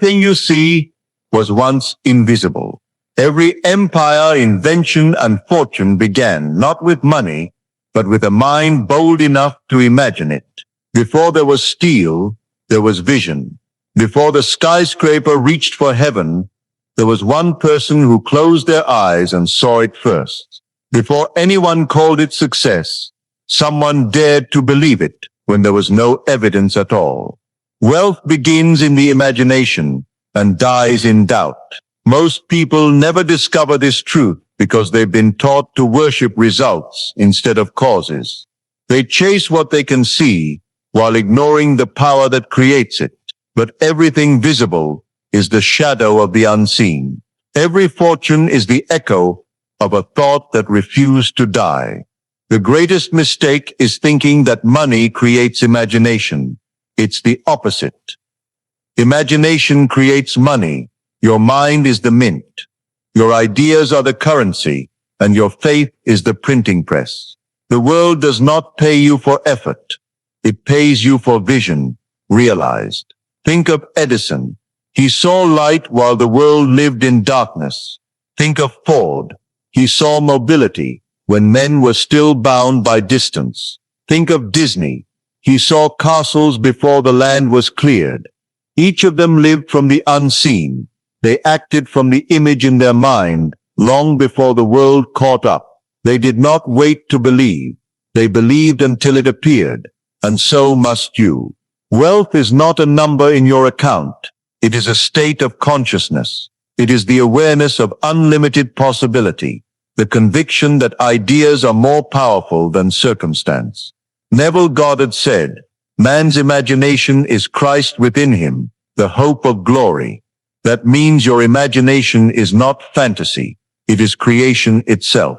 Everything you see was once invisible. Every empire, invention, and fortune began not with money, but with a mind bold enough to imagine it. Before there was steel, there was vision. Before the skyscraper reached for heaven, there was one person who closed their eyes and saw it first. Before anyone called it success, someone dared to believe it when there was no evidence at all. Wealth begins in the imagination and dies in doubt. Most people never discover this truth because they've been taught to worship results instead of causes. They chase what they can see while ignoring the power that creates it. But everything visible is the shadow of the unseen. Every fortune is the echo of a thought that refused to die. The greatest mistake is thinking that money creates imagination. It's the opposite. Imagination creates money. Your mind is the mint. Your ideas are the currency, and your faith is the printing press. The world does not pay you for effort. It pays you for vision, realized. Think of Edison. He saw light while the world lived in darkness. Think of Ford. He saw mobility when men were still bound by distance. Think of Disney. He saw castles before the land was cleared. Each of them lived from the unseen. They acted from the image in their mind long before the world caught up. They did not wait to believe. They believed until it appeared. And so must you. Wealth is not a number in your account. It is a state of consciousness. It is the awareness of unlimited possibility, the conviction that ideas are more powerful than circumstance. Neville Goddard said, "Man's imagination is Christ within him, the hope of glory." That means your imagination is not fantasy. It is creation itself.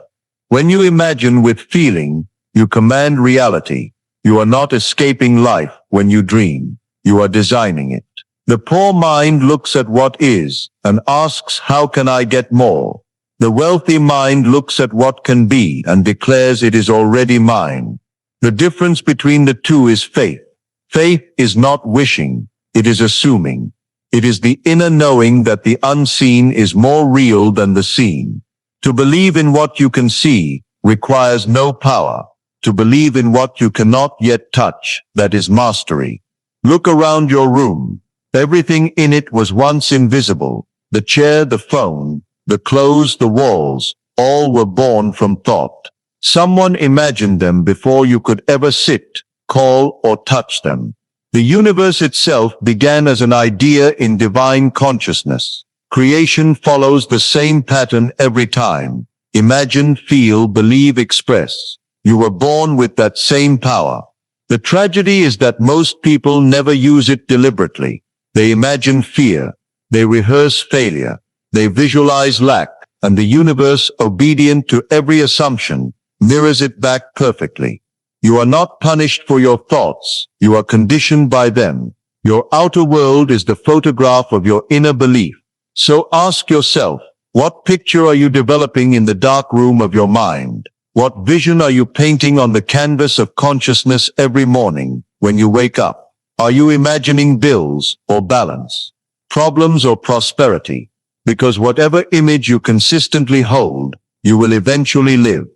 When you imagine with feeling, you command reality. You are not escaping life when you dream. You are designing it. The poor mind looks at what is and asks, how can I get more? The wealthy mind looks at what can be and declares it is already mine. The difference between the two is faith. Faith is not wishing. It is assuming. It is the inner knowing that the unseen is more real than the seen. To believe in what you can see requires no power. To believe in what you cannot yet touch, that is mastery. Look around your room. Everything in it was once invisible. The chair, the phone, the clothes, the walls, all were born from thought. Someone imagined them before you could ever sit, call, or touch them. The universe itself began as an idea in divine consciousness. Creation follows the same pattern every time. Imagine, feel, believe, express. You were born with that same power. The tragedy is that most people never use it deliberately. They imagine fear. They rehearse failure. They visualize lack, and the universe, obedient to every assumption, mirrors it back perfectly. You are not punished for your thoughts. You are conditioned by them. Your outer world is the photograph of your inner belief. So ask yourself, what picture are you developing in the dark room of your mind? What vision are you painting on the canvas of consciousness every morning when you wake up? Are you imagining bills or balance, problems or prosperity? Because whatever image you consistently hold, you will eventually live.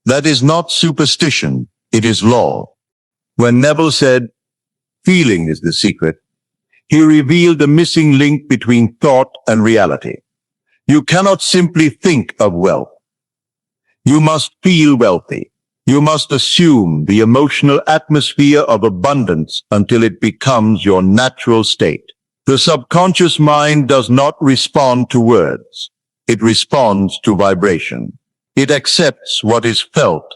That is not superstition, it is law. When Neville said, "Feeling is the secret," he revealed the missing link between thought and reality. You cannot simply think of wealth. You must feel wealthy. You must assume the emotional atmosphere of abundance until it becomes your natural state. The subconscious mind does not respond to words. It responds to vibration. It accepts what is felt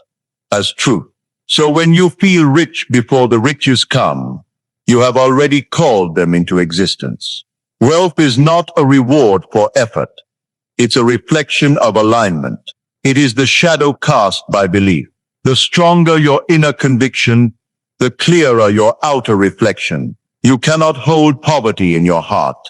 as truth. So when you feel rich before the riches come, you have already called them into existence. Wealth is not a reward for effort. It's a reflection of alignment. It is the shadow cast by belief. The stronger your inner conviction, the clearer your outer reflection. You cannot hold poverty in your heart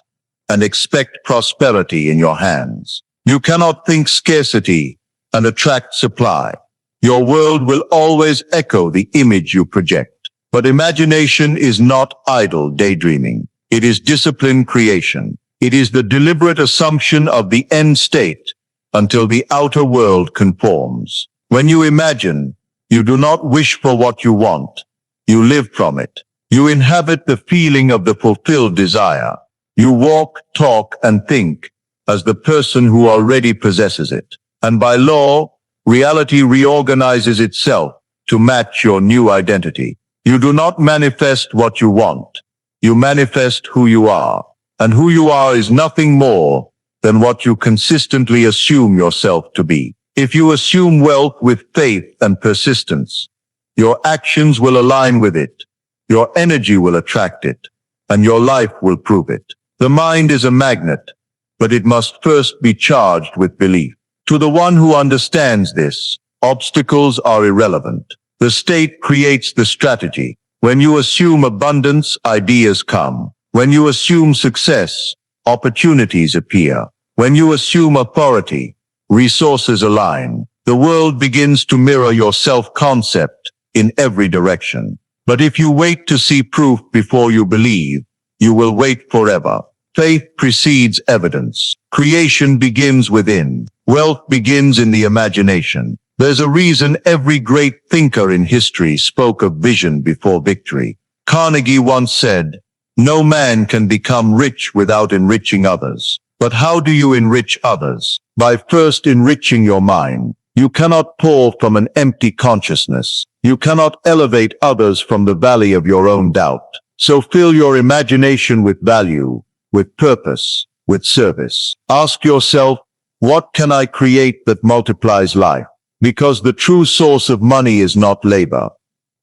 and expect prosperity in your hands. You cannot think scarcity and attract supply. Your world will always echo the image you project. But imagination is not idle daydreaming. It is disciplined creation. It is the deliberate assumption of the end state until the outer world conforms. When you imagine, you do not wish for what you want. You live from it. You inhabit the feeling of the fulfilled desire. You walk, talk, and think as the person who already possesses it. And by law, reality reorganizes itself to match your new identity. You do not manifest what you want. You manifest who you are. And who you are is nothing more than what you consistently assume yourself to be. If you assume wealth with faith and persistence, your actions will align with it. Your energy will attract it, and your life will prove it. The mind is a magnet, but it must first be charged with belief. To the one who understands this, obstacles are irrelevant. The state creates the strategy. When you assume abundance, ideas come. When you assume success, opportunities appear. When you assume authority, resources align. The world begins to mirror your self-concept in every direction. But if you wait to see proof before you believe, you will wait forever. Faith precedes evidence. Creation begins within. Wealth begins in the imagination. There's a reason every great thinker in history spoke of vision before victory. Carnegie once said, "No man can become rich without enriching others." But how do you enrich others? By first enriching your mind. You cannot pour from an empty consciousness. You cannot elevate others from the valley of your own doubt. So fill your imagination with value, with purpose, with service. Ask yourself, what can I create that multiplies life? Because the true source of money is not labor.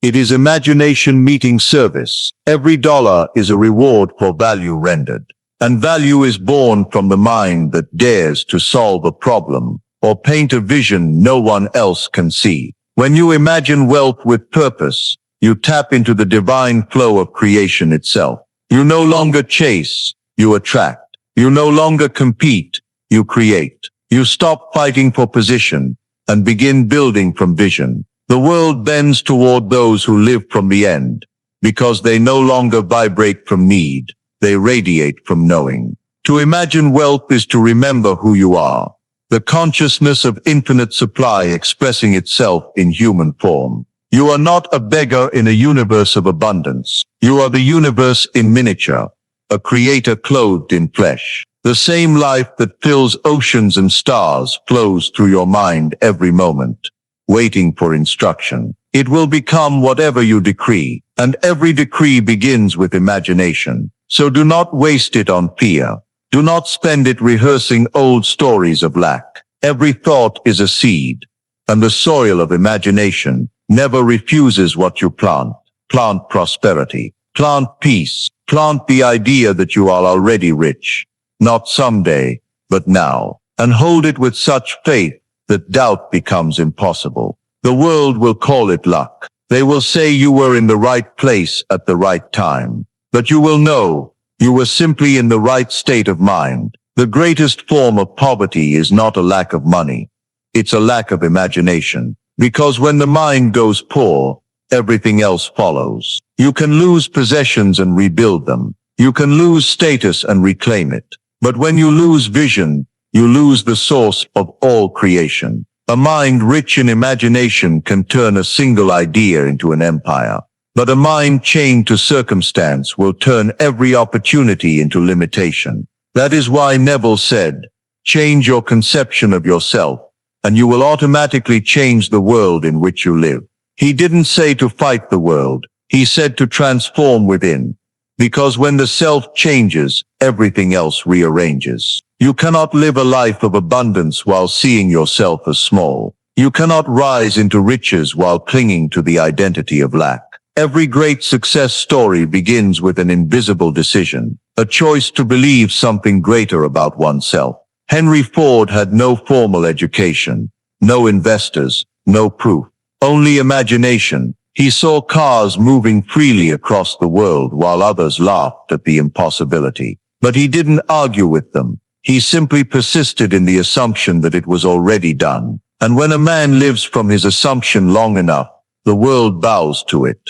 It is imagination meeting service. Every dollar is a reward for value rendered. And value is born from the mind that dares to solve a problem or paint a vision no one else can see. When you imagine wealth with purpose, you tap into the divine flow of creation itself. You no longer chase, you attract. You no longer compete, you create. You stop fighting for position and begin building from vision. The world bends toward those who live from the end, because they no longer vibrate from need, they radiate from knowing. To imagine wealth is to remember who you are, the consciousness of infinite supply expressing itself in human form. You are not a beggar in a universe of abundance. You are the universe in miniature, a creator clothed in flesh. The same life that fills oceans and stars flows through your mind every moment, waiting for instruction. It will become whatever you decree, and every decree begins with imagination. So do not waste it on fear. Do not spend it rehearsing old stories of lack. Every thought is a seed, and the soil of imagination never refuses what you plant. Plant prosperity. Plant peace. Plant the idea that you are already rich. Not someday, but now. And hold it with such faith that doubt becomes impossible. The world will call it luck. They will say you were in the right place at the right time. But you will know you were simply in the right state of mind. The greatest form of poverty is not a lack of money. It's a lack of imagination. Because when the mind goes poor, everything else follows. You can lose possessions and rebuild them. You can lose status and reclaim it. But when you lose vision, you lose the source of all creation. A mind rich in imagination can turn a single idea into an empire. But a mind chained to circumstance will turn every opportunity into limitation. That is why Neville said, change your conception of yourself, and you will automatically change the world in which you live. He didn't say to fight the world. He said to transform within. Because when the self changes, everything else rearranges. You cannot live a life of abundance while seeing yourself as small. You cannot rise into riches while clinging to the identity of lack. Every great success story begins with an invisible decision, a choice to believe something greater about oneself. Henry Ford had no formal education, no investors, no proof, only imagination. He saw cars moving freely across the world while others laughed at the impossibility. But he didn't argue with them. He simply persisted in the assumption that it was already done. And when a man lives from his assumption long enough, the world bows to it.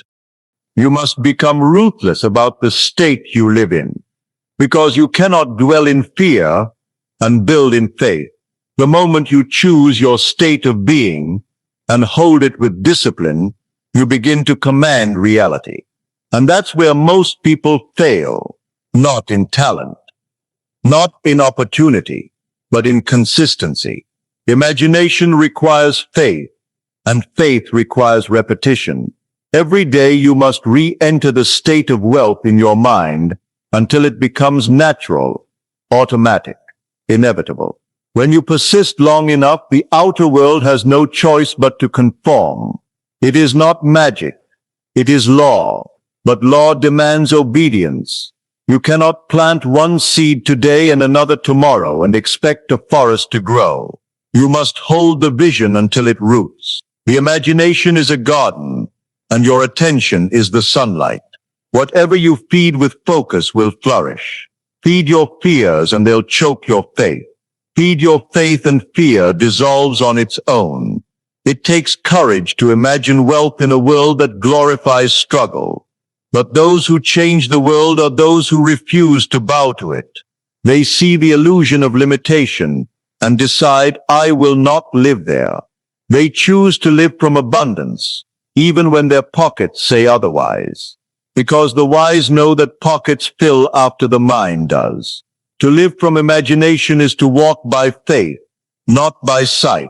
You must become ruthless about the state you live in. because you cannot dwell in fear and build in faith. The moment you choose your state of being and hold it with discipline, you begin to command reality. And that's where most people fail, not in talent, not in opportunity, but in consistency. Imagination requires faith, and faith requires repetition. Every day you must re-enter the state of wealth in your mind until it becomes natural, automatic, inevitable. When you persist long enough, the outer world has no choice but to conform. It is not magic, it is law, but law demands obedience. You cannot plant one seed today and another tomorrow and expect a forest to grow. You must hold the vision until it roots. The imagination is a garden, and your attention is the sunlight. Whatever you feed with focus will flourish. Feed your fears and they'll choke your faith. Feed your faith and fear dissolves on its own. It takes courage to imagine wealth in a world that glorifies struggle. But those who change the world are those who refuse to bow to it. They see the illusion of limitation and decide, I will not live there. They choose to live from abundance, even when their pockets say otherwise. Because the wise know that pockets fill after the mind does. To live from imagination is to walk by faith, not by sight.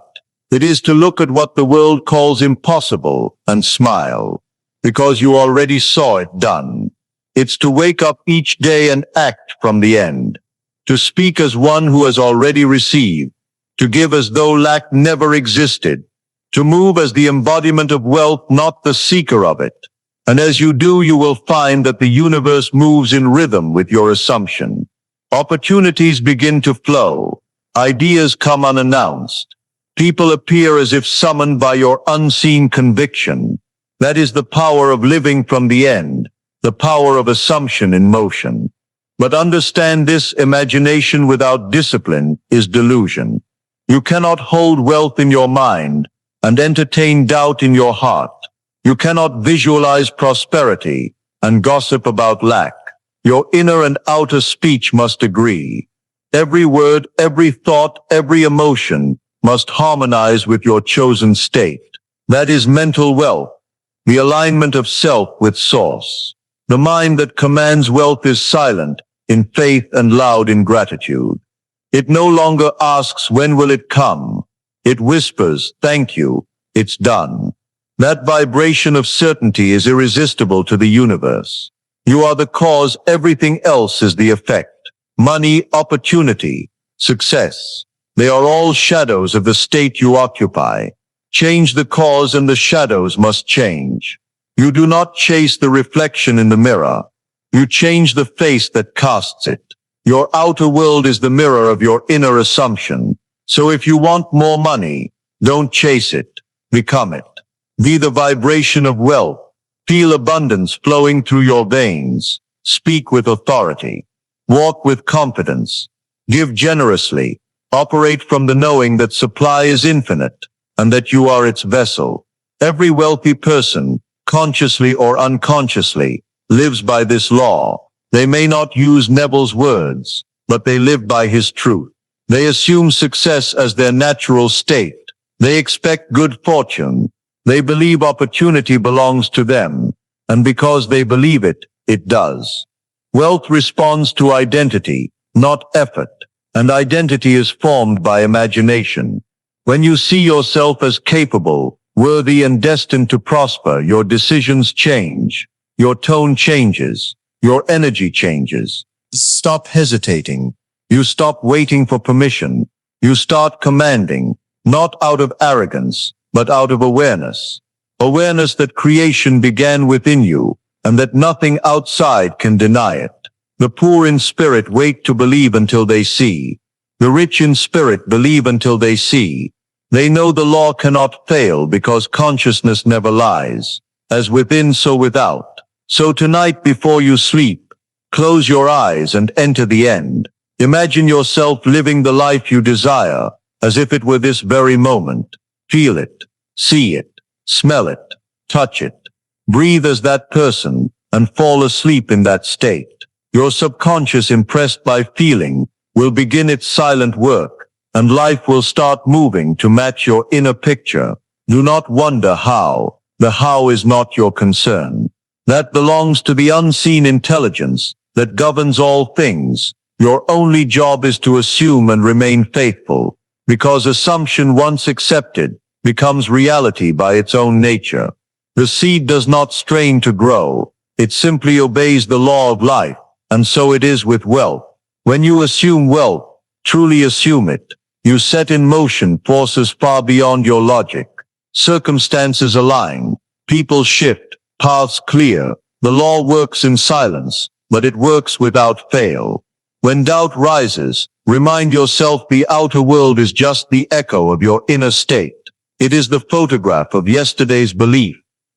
It is to look at what the world calls impossible and smile, because you already saw it done. It's to wake up each day and act from the end, to speak as one who has already received, to give as though lack never existed, to move as the embodiment of wealth, not the seeker of it. And as you do, you will find that the universe moves in rhythm with your assumption. Opportunities begin to flow. Ideas come unannounced. People appear as if summoned by your unseen conviction. That is the power of living from the end, the power of assumption in motion. But understand this: imagination without discipline is delusion. You cannot hold wealth in your mind and entertain doubt in your heart. You cannot visualize prosperity and gossip about lack. Your inner and outer speech must agree. Every word, every thought, every emotion must harmonize with your chosen state. That is mental wealth, the alignment of self with source. The mind that commands wealth is silent in faith and loud in gratitude. It no longer asks, when will it come? It whispers, thank you, it's done. That vibration of certainty is irresistible to the universe. You are the cause, everything else is the effect. Money, opportunity, success. They are all shadows of the state you occupy. Change the cause and the shadows must change. You do not chase the reflection in the mirror. You change the face that casts it. Your outer world is the mirror of your inner assumption. So if you want more money, don't chase it. Become it. Be the vibration of wealth. Feel abundance flowing through your veins. Speak with authority. Walk with confidence. Give generously. Operate from the knowing that supply is infinite and that you are its vessel. Every wealthy person, consciously or unconsciously, lives by this law. They may not use Neville's words, but they live by his truth. They assume success as their natural state. They expect good fortune. They believe opportunity belongs to them, and because they believe it, it does. Wealth responds to identity, not effort, and identity is formed by imagination. When you see yourself as capable, worthy, and destined to prosper, your decisions change, your tone changes, your energy changes. Stop hesitating. You stop waiting for permission. You start commanding, not out of arrogance, but out of awareness. Awareness that creation began within you, and that nothing outside can deny it. The poor in spirit wait to believe until they see. The rich in spirit believe until they see. They know the law cannot fail because consciousness never lies. As within, so without. So tonight before you sleep, close your eyes and enter the end. Imagine yourself living the life you desire, as if it were this very moment. Feel it, see it, smell it, touch it. Breathe as that person and fall asleep in that state. Your subconscious, impressed by feeling, will begin its silent work, and life will start moving to match your inner picture. Do not wonder how. The how is not your concern. That belongs to the unseen intelligence that governs all things. Your only job is to assume and remain faithful, because assumption once accepted becomes reality by its own nature. The seed does not strain to grow. It simply obeys the law of life, and so it is with wealth. When you assume wealth, truly assume it, you set in motion forces far beyond your logic. Circumstances align, people shift, paths clear. The law works in silence, but it works without fail. When doubt rises, remind yourself the outer world is just the echo of your inner state. It is the photograph of yesterday's belief.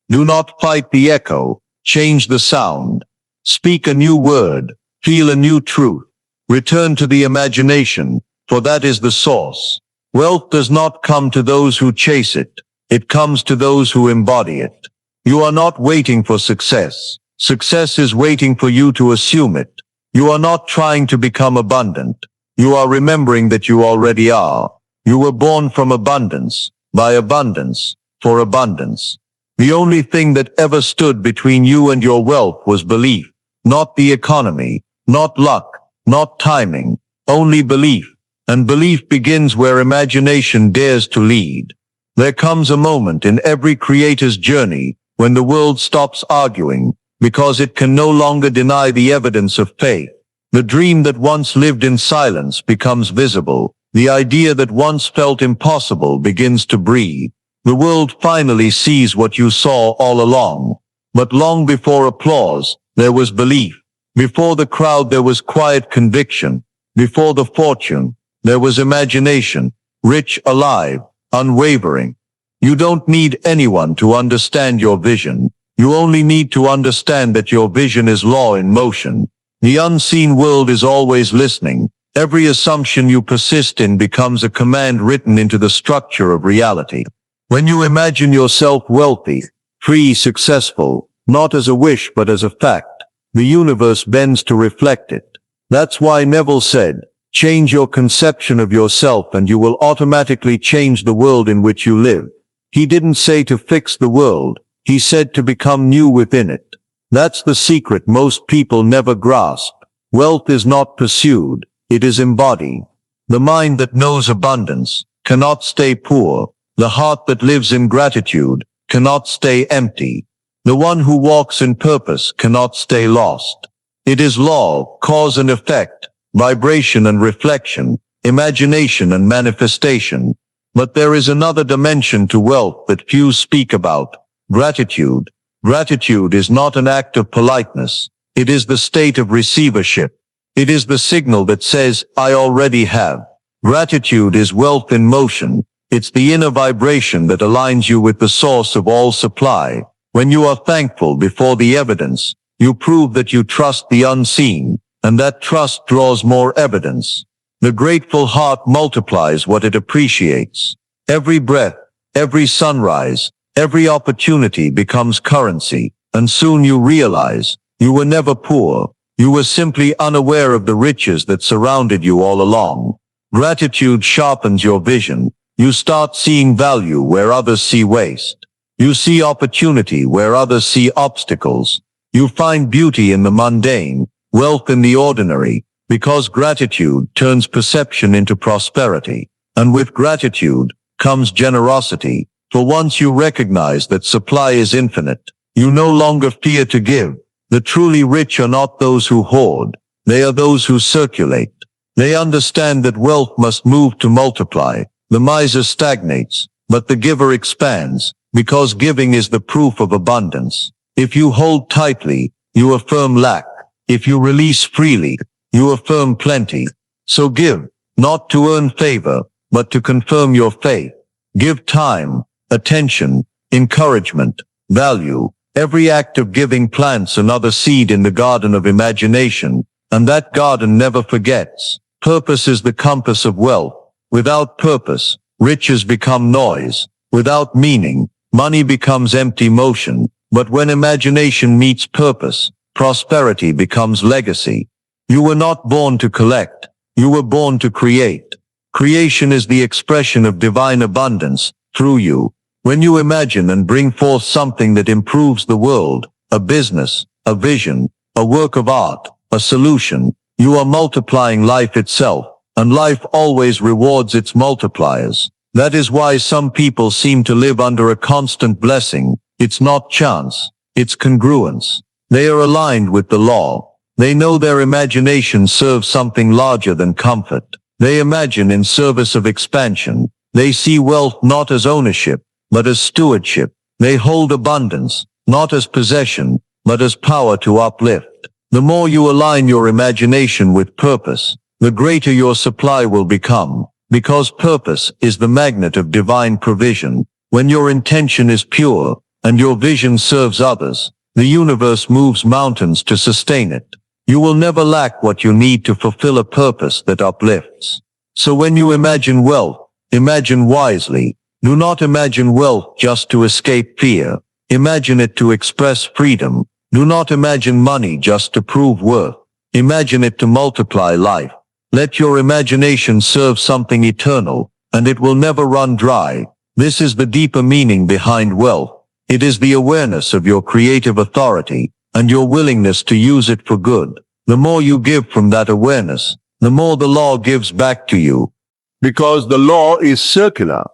Do not fight the echo, change the sound. Speak a new word, feel a new truth. Return to the imagination, for that is the source. Wealth does not come to those who chase it. It comes to those who embody it. You are not waiting for success. Success is waiting for you to assume it. You are not trying to become abundant. You are remembering that you already are. You were born from abundance, by abundance, for abundance. The only thing that ever stood between you and your wealth was belief, not the economy, not luck, not timing, only belief. And belief begins where imagination dares to lead. There comes a moment in every creator's journey when the world stops arguing, because it can no longer deny the evidence of faith. The dream that once lived in silence becomes visible. The idea that once felt impossible begins to breathe. The world finally sees what you saw all along. But long before applause, there was belief. Before the crowd, there was quiet conviction. Before the fortune, there was imagination, rich, alive, unwavering. You don't need anyone to understand your vision. You only need to understand that your vision is law in motion. The unseen world is always listening. Every assumption you persist in becomes a command written into the structure of reality. When you imagine yourself wealthy, free, successful, not as a wish but as a fact, the universe bends to reflect it. That's why Neville said, change your conception of yourself and you will automatically change the world in which you live. He didn't say to fix the world. He said to become new within it. That's the secret most people never grasp. Wealth is not pursued, it is embodied. The mind that knows abundance cannot stay poor. The heart that lives in gratitude cannot stay empty. The one who walks in purpose cannot stay lost. It is law, cause and effect, vibration and reflection, imagination and manifestation. But there is another dimension to wealth that few speak about. Gratitude. Gratitude is not an act of politeness. It is the state of receivership. It is the signal that says, I already have. Gratitude is wealth in motion. It's the inner vibration that aligns you with the source of all supply. When you are thankful before the evidence, you prove that you trust the unseen, and that trust draws more evidence. The grateful heart multiplies what it appreciates. Every breath, every sunrise, every opportunity becomes currency, and soon you realize, you were never poor. You were simply unaware of the riches that surrounded you all along. Gratitude sharpens your vision. You start seeing value where others see waste. You see opportunity where others see obstacles. You find beauty in the mundane, wealth in the ordinary, because gratitude turns perception into prosperity. And with gratitude comes generosity. For once you recognize that supply is infinite, you no longer fear to give. The truly rich are not those who hoard. They are those who circulate. They understand that wealth must move to multiply. The miser stagnates, but the giver expands, because giving is the proof of abundance. If you hold tightly, you affirm lack. If you release freely, you affirm plenty. So give, not to earn favor, but to confirm your faith. Give time, attention, encouragement, value. Every act of giving plants another seed in the garden of imagination, and that garden never forgets. Purpose is the compass of wealth. Without purpose, riches become noise. Without meaning, money becomes empty motion. But when imagination meets purpose, prosperity becomes legacy. You were not born to collect, you were born to create. Creation is the expression of divine abundance through you. When you imagine and bring forth something that improves the world, a business, a vision, a work of art, a solution, you are multiplying life itself, and life always rewards its multipliers. That is why some people seem to live under a constant blessing. It's not chance, it's congruence. They are aligned with the law. They know their imagination serves something larger than comfort. They imagine in service of expansion. They see wealth not as ownership, but as stewardship. They hold abundance, not as possession, but as power to uplift. The more you align your imagination with purpose, the greater your supply will become, because purpose is the magnet of divine provision. When your intention is pure, and your vision serves others, the universe moves mountains to sustain it. You will never lack what you need to fulfill a purpose that uplifts. So when you imagine wealth, imagine wisely. Do not imagine wealth just to escape fear. Imagine it to express freedom. Do not imagine money just to prove worth. Imagine it to multiply life. Let your imagination serve something eternal, and it will never run dry. This is the deeper meaning behind wealth. It is the awareness of your creative authority, and your willingness to use it for good. The more you give from that awareness, the more the law gives back to you. Because the law is circular,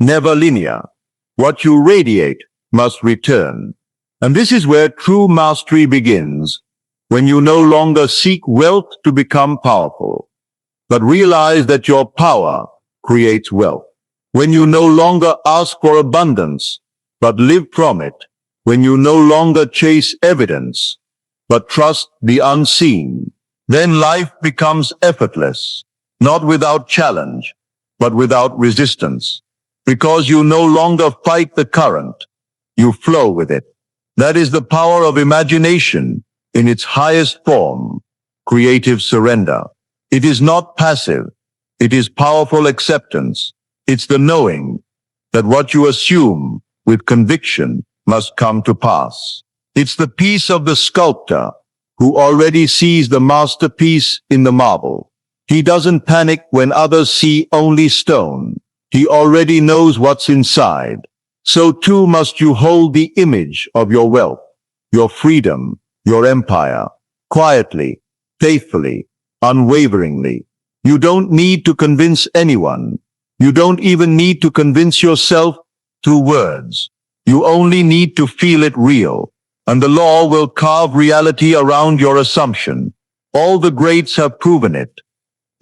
never linear. What you radiate must return. And this is where true mastery begins, when you no longer seek wealth to become powerful, but realize that your power creates wealth. When you no longer ask for abundance, but live from it. When you no longer chase evidence, but trust the unseen. Then life becomes effortless, not without challenge, but without resistance. Because you no longer fight the current, you flow with it. That is the power of imagination in its highest form, creative surrender. It is not passive, it is powerful acceptance. It's the knowing that what you assume with conviction must come to pass. It's the peace of the sculptor who already sees the masterpiece in the marble. He doesn't panic when others see only stone. He already knows what's inside. So too must you hold the image of your wealth, your freedom, your empire, quietly, faithfully, unwaveringly. You don't need to convince anyone. You don't even need to convince yourself through words. You only need to feel it real, and the law will carve reality around your assumption. All the greats have proven it.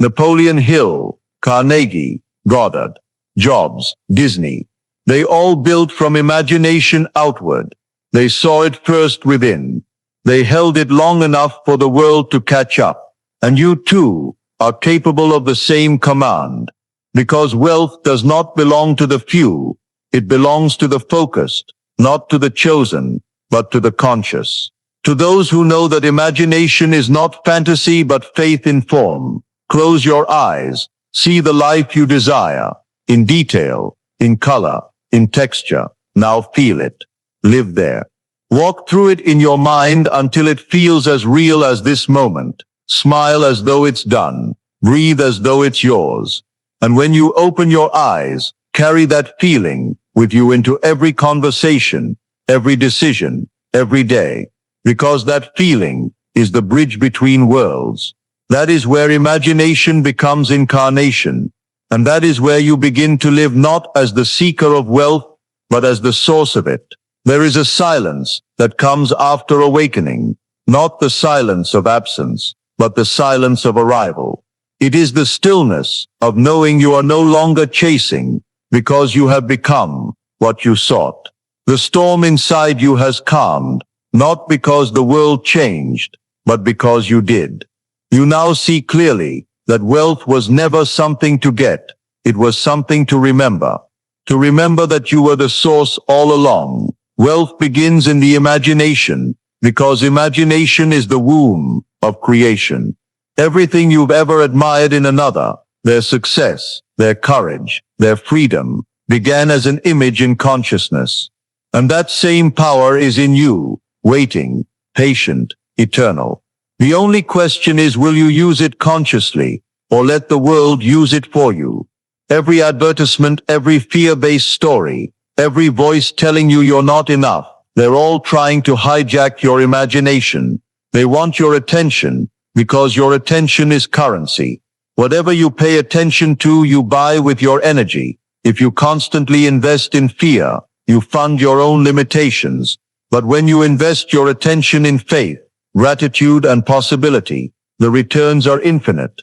Napoleon Hill, Carnegie, Goddard, Jobs, Disney. They all built from imagination outward. They saw it first within. They held it long enough for the world to catch up. And you too are capable of the same command. Because wealth does not belong to the few. It belongs to the focused, not to the chosen, but to the conscious. To those who know that imagination is not fantasy but faith in form. Close your eyes, see the life you desire, in detail, in color, in texture. Now feel it. Live there. Walk through it in your mind until it feels as real as this moment. Smile as though it's done. Breathe as though it's yours. And when you open your eyes, carry that feeling with you into every conversation, every decision, every day. Because that feeling is the bridge between worlds. That is where imagination becomes incarnation. And that is where you begin to live not as the seeker of wealth, but as the source of it. There is a silence that comes after awakening, not the silence of absence, but the silence of arrival. It is the stillness of knowing you are no longer chasing, because you have become what you sought. The storm inside you has calmed, not because the world changed, but because you did. You now see clearly that wealth was never something to get, it was something to remember. To remember that you were the source all along. Wealth begins in the imagination, because imagination is the womb of creation. Everything you've ever admired in another, their success, their courage, their freedom, began as an image in consciousness. And that same power is in you, waiting, patient, eternal. The only question is, will you use it consciously, or let the world use it for you? Every advertisement, every fear-based story, every voice telling you you're not enough, they're all trying to hijack your imagination. They want your attention, because your attention is currency. Whatever you pay attention to, you buy with your energy. If you constantly invest in fear, you fund your own limitations. But when you invest your attention in faith, gratitude, and possibility, the returns are infinite.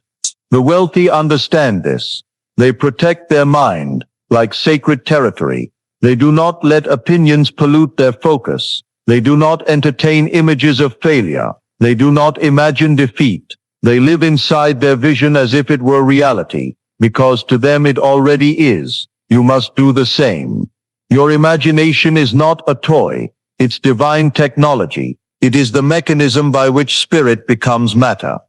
The wealthy understand this. They protect their mind, like sacred territory. They do not let opinions pollute their focus. They do not entertain images of failure. They do not imagine defeat. They live inside their vision as if it were reality, because to them it already is. You must do the same. Your imagination is not a toy. It's divine technology. It is the mechanism by which spirit becomes matter.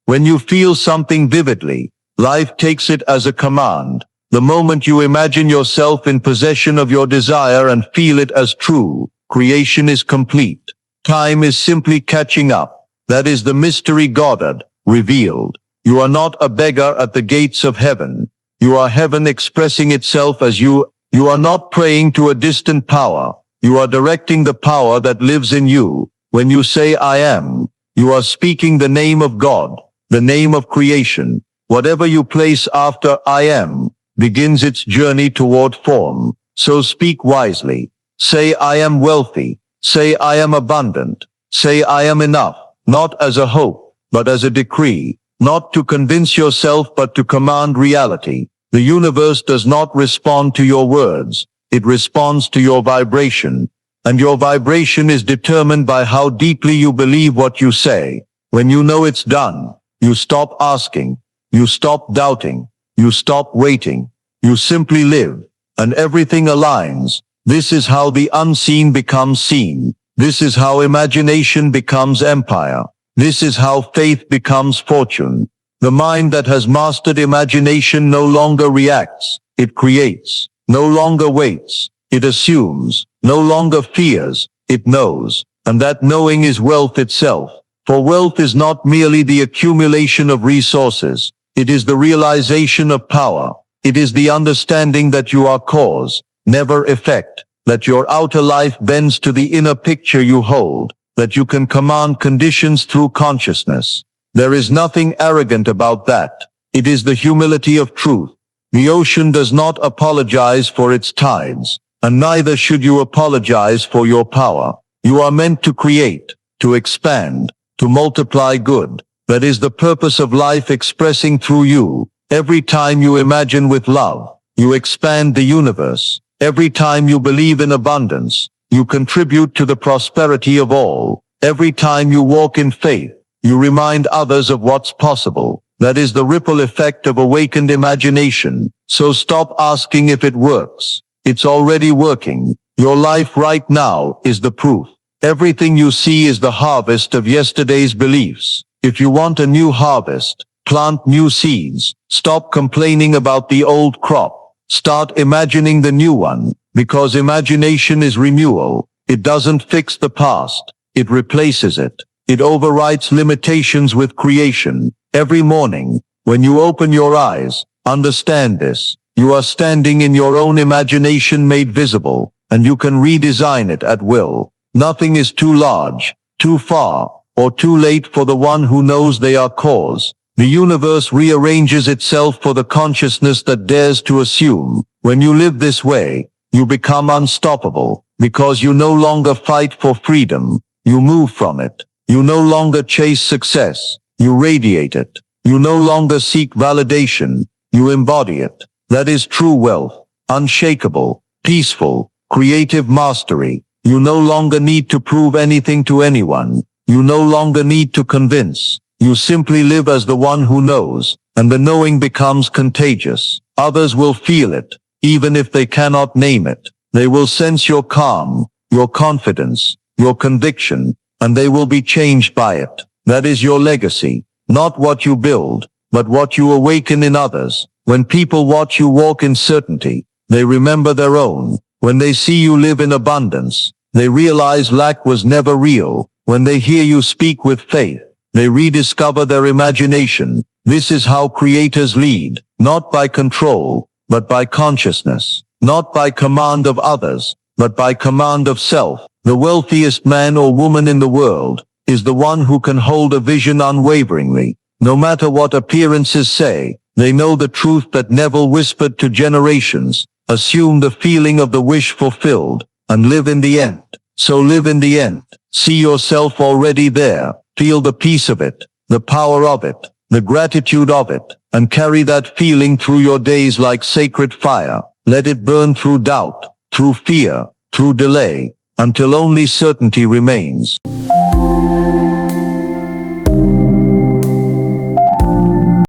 When you feel something vividly, life takes it as a command. The moment you imagine yourself in possession of your desire and feel it as true, creation is complete. Time is simply catching up. That is the mystery Goddard revealed. You are not a beggar at the gates of heaven. You are heaven expressing itself as you. You are not praying to a distant power. You are directing the power that lives in you. When you say I am, you are speaking the name of God, the name of creation. Whatever you place after I am begins its journey toward form. So speak wisely. Say I am wealthy. Say I am abundant. Say I am enough, not as a hope, but as a decree, not to convince yourself but to command reality. The universe does not respond to your words. It responds to your vibration. And your vibration is determined by how deeply you believe what you say. When you know it's done, you stop asking. You stop doubting. You stop waiting. You simply live. And everything aligns. This is how the unseen becomes seen. This is how imagination becomes empire. This is how faith becomes fortune. The mind that has mastered imagination no longer reacts. It creates. No longer waits. It assumes. No longer fears. It knows. And that knowing is wealth itself. For wealth is not merely the accumulation of resources. It is the realization of power. It is the understanding that you are cause, never effect. That your outer life bends to the inner picture you hold. That you can command conditions through consciousness. There is nothing arrogant about that. It is the humility of truth. The ocean does not apologize for its tides, and neither should you apologize for your power. You are meant to create, to expand, to multiply good. That is the purpose of life expressing through you. Every time you imagine with love, you expand the universe. Every time you believe in abundance, you contribute to the prosperity of all. Every time you walk in faith, you remind others of what's possible. That is the ripple effect of awakened imagination. So stop asking if it works. It's already working. Your life right now is the proof. Everything you see is the harvest of yesterday's beliefs. If you want a new harvest, plant new seeds. Stop complaining about the old crop. Start imagining the new one, because imagination is renewal. It doesn't fix the past. It replaces it. It overwrites limitations with creation. Every morning, when you open your eyes, understand this. You are standing in your own imagination made visible, and you can redesign it at will. Nothing is too large, too far, or too late for the one who knows they are cause. The universe rearranges itself for the consciousness that dares to assume. When you live this way, you become unstoppable, because you no longer fight for freedom. You move from it. You no longer chase success. You radiate it. You no longer seek validation. You embody it. That is true wealth. Unshakable, peaceful, creative mastery. You no longer need to prove anything to anyone. You no longer need to convince. You simply live as the one who knows, and the knowing becomes contagious. Others will feel it, even if they cannot name it. They will sense your calm, your confidence, your conviction, and they will be changed by it. That is your legacy. Not what you build, but what you awaken in others. When people watch you walk in certainty, they remember their own. When they see you live in abundance, they realize lack was never real. When they hear you speak with faith, they rediscover their imagination. This is how creators lead, not by control, but by consciousness, not by command of others, but by command of self. The wealthiest man or woman in the world is the one who can hold a vision unwaveringly. No matter what appearances say, they know the truth that Neville whispered to generations. Assume the feeling of the wish fulfilled, and live in the end. So live in the end. See yourself already there. Feel the peace of it, the power of it, the gratitude of it, and carry that feeling through your days like sacred fire. Let it burn through doubt, through fear, through delay, until only certainty remains.